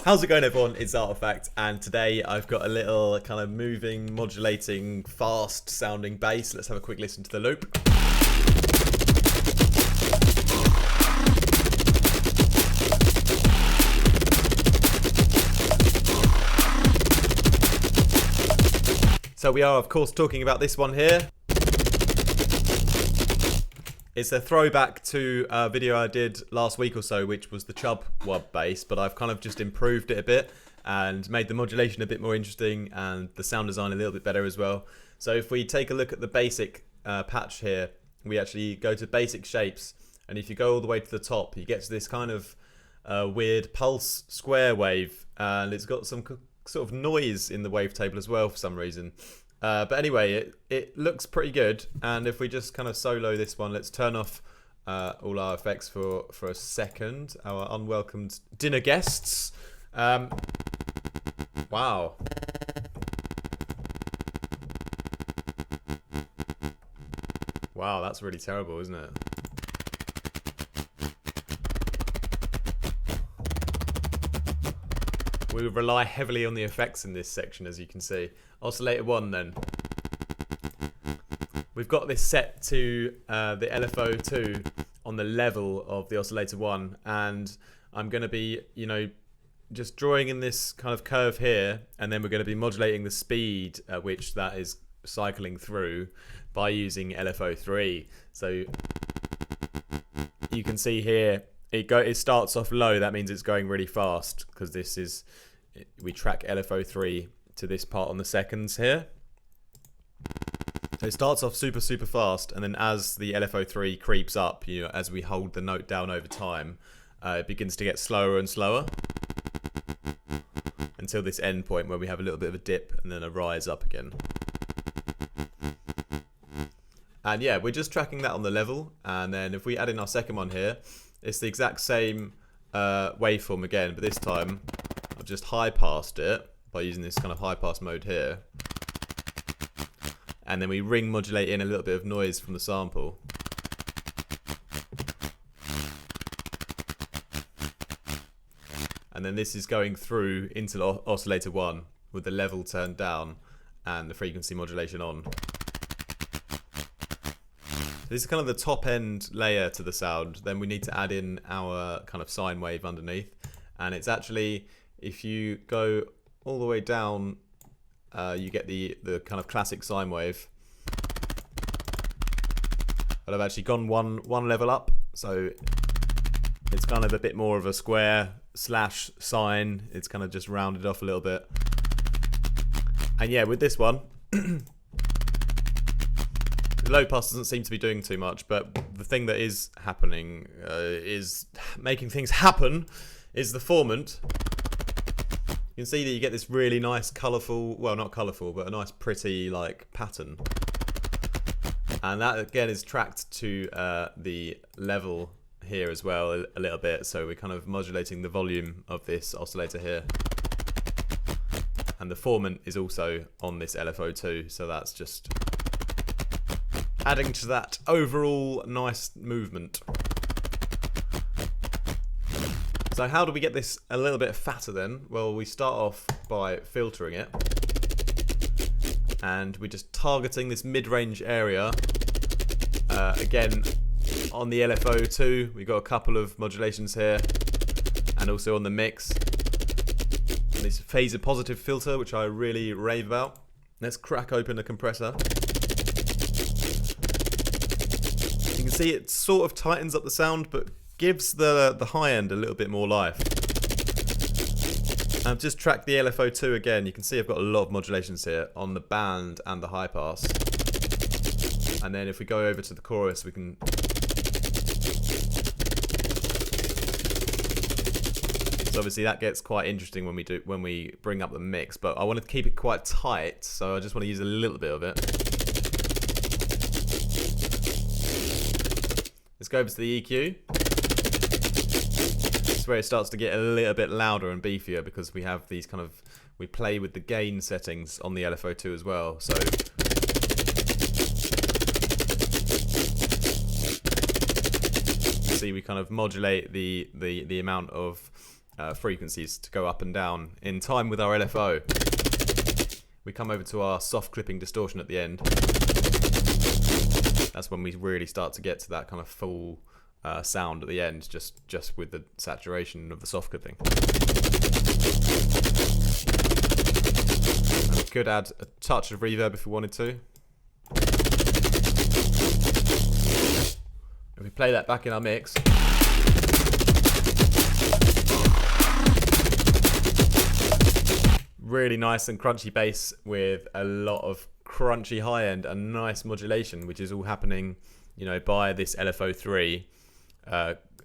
How's it going, everyone? It's Artifact, and today I've got a little kind of moving, modulating, fast sounding bass. Let's have a quick listen to the loop. So we are, of course, talking about this one here. It's a throwback to a video I did last week or so, which was the Chub Wub bass, but I've kind of just improved it a bit and made the modulation a bit more interesting and the sound design a little bit better as well. So if we take a look at the basic patch here, we actually go to basic shapes, and if you go all the way to the top, you get to this kind of weird pulse square wave, and it's got some sort of noise in the wavetable as well for some reason. But anyway, it looks pretty good, and if we just kind of solo this one, let's turn off all our effects for a second, our unwelcomed dinner guests. Wow. Wow, that's really terrible, isn't it? We rely heavily on the effects in this section, as you can see. Oscillator 1 then. We've got this set to the LFO 2 on the level of the Oscillator 1, and I'm going to be, just drawing in this kind of curve here, and then we're going to be modulating the speed at which that is cycling through by using LFO 3. So you can see here, it starts off low. That means it's going really fast, because we track LFO 3 to this part on the seconds here. So it starts off super fast, and then as the LFO 3 creeps up, as we hold the note down over time, it begins to get slower and slower until this end point where we have a little bit of a dip and then a rise up again. And yeah, we're just tracking that on the level, and then if we add in our second one here, it's the exact same waveform again, but this time I've just high passed it by using this kind of high pass mode here, and then we ring modulate in a little bit of noise from the sample. And then this is going through into the oscillator 1 with the level turned down and the frequency modulation on. This is kind of the top end layer to the sound. Then we need to add in our kind of sine wave underneath, and it's actually, if you go all the way down, you get the kind of classic sine wave. But I've actually gone one level up, so it's kind of a bit more of a square slash sine. It's kind of just rounded off a little bit. And yeah, with this one, the low pass doesn't seem to be doing too much, but the thing that is happening, is making things happen, is the formant. You can see that you get this really nice colourful, well, not colourful, but a nice pretty like pattern. And that again is tracked to the level here as well a little bit, so we're kind of modulating the volume of this oscillator here. And the formant is also on this LFO 2, so that's just adding to that overall nice movement. So how do we get this a little bit fatter then? Well, we start off by filtering it, and we're just targeting this mid-range area. Again, on the LFO 2, we've got a couple of modulations here, and also on the mix. And this phaser positive filter, which I really rave about. Let's crack open the compressor. You can see it sort of tightens up the sound, but gives the high end a little bit more life. I've just tracked the LFO 2 again. You can see I've got a lot of modulations here on the band and the high pass. And then if we go over to the chorus, we can... So obviously that gets quite interesting when we bring up the mix, but I want to keep it quite tight, so I just want to use a little bit of it. Let's go over to the EQ. This is where it starts to get a little bit louder and beefier, because we have these kind of, we play with the gain settings on the LFO 2 as well. So you see we kind of modulate the amount of frequencies to go up and down in time with our LFO. We come over to our soft clipping distortion at the end. That's when we really start to get to that kind of full sound at the end, just with the saturation of the soft clipping. And we could add a touch of reverb if we wanted to. If we play that back in our mix, really nice and crunchy bass with a lot of crunchy high end and nice modulation, which is all happening, you know, by this LFO3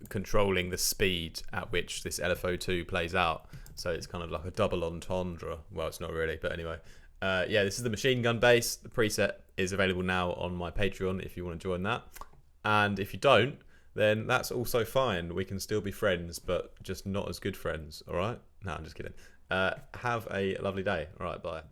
controlling the speed at which this LFO2 plays out. So it's kind of like a double entendre. Well, it's not really, but anyway. Yeah, this is the Machine Gun Bass. The preset is available now on my Patreon if you want to join that. And if you don't, then that's also fine. We can still be friends, but just not as good friends, all right? No, I'm just kidding. Have a lovely day. All right, bye.